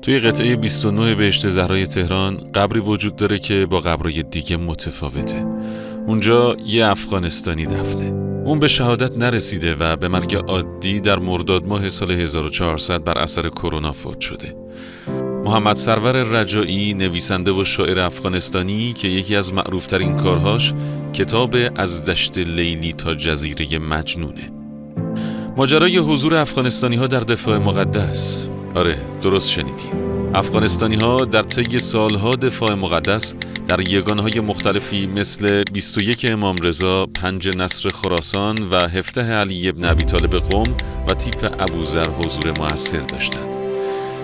توی قطعه 29 بهشت زهرای تهران قبری وجود داره که با قبرهای دیگه متفاوته. اونجا یه افغانستانی دفنه. اون به شهادت نرسیده و به مرگ عادی در مرداد ماه سال 1400 بر اثر کرونا فوت شده. محمد سرور رجایی، نویسنده و شاعر افغانستانی که یکی از معروفترین کارهاش کتاب از دشت لیلی تا جزیره مجنونه. ماجرای حضور افغانستانی ها در دفاع مقدس. آره، درست شنیدین. افغانستانی ها در طی سالها دفاع مقدس در یگانهای مختلفی مثل 21 امام رضا، 5 نصر خراسان و 17 علی ابن ابی طالب قم و تیپ ابوذر حضور مؤثر داشتند.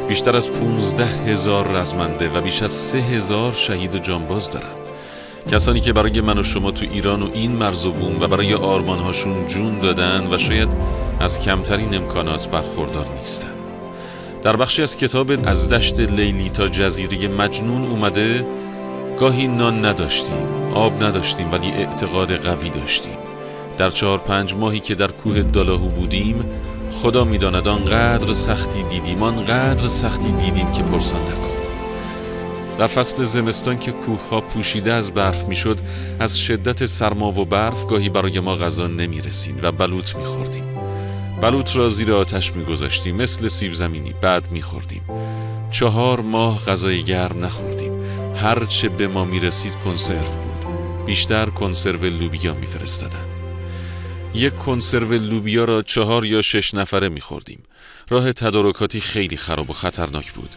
بیشتر از 15,000 رزمنده و بیش از 3,000 شهید و جانباز دارند. کسانی که برای من و شما تو ایران و این مرز و بوم و برای آرمانهاشون جون دادن و شاید از کمترین امکانات برخوردار نیستن. در بخشی از کتاب از دشت لیلی تا جزیره مجنون اومده گاهی نان نداشتیم، آب نداشتیم ولی اعتقاد قوی داشتیم. در 4-5 ماهی که در کوه دالاهو بودیم خدا میداند آنقدر سختی دیدیم که پرسان نکن. در فصل زمستان که کوهها پوشیده از برف میشد، از شدت سرما و برف گاهی برای ما غذا نمیرسید و بلوط میخوردیم. بلوط را زیر آتش میگذاشتیم مثل سیب زمینی، بعد میخوردیم. 4 ماه غذای گرم نخوردیم. هر چه به ما میرسید کنسرو بود. بیشتر کنسرو لوبیا میفرستادن. یک کنسرو لوبیا را 4 یا 6 نفره میخوردیم. راه تدارکاتی خیلی خراب و خطرناک بود.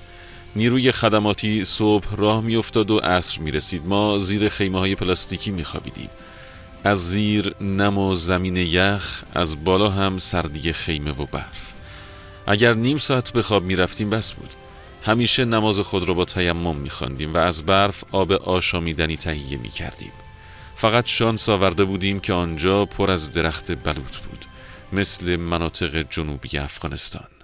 نیروی خدماتی صبح راه میافتاد و عصر میرسید. ما زیر خیمه های پلاستیکی میخوابیدیم. از زیر نم و زمین یخ، از بالا هم سردی خیمه و برف. اگر نیم ساعت به خواب میرفتیم بس بود. همیشه نماز خود را با تیمم میخواندیم و از برف آب آشامیدنی تهیه میکردیم. فقط شانس آورده بودیم که آنجا پر از درخت بلوط بود، مثل مناطق جنوبی افغانستان.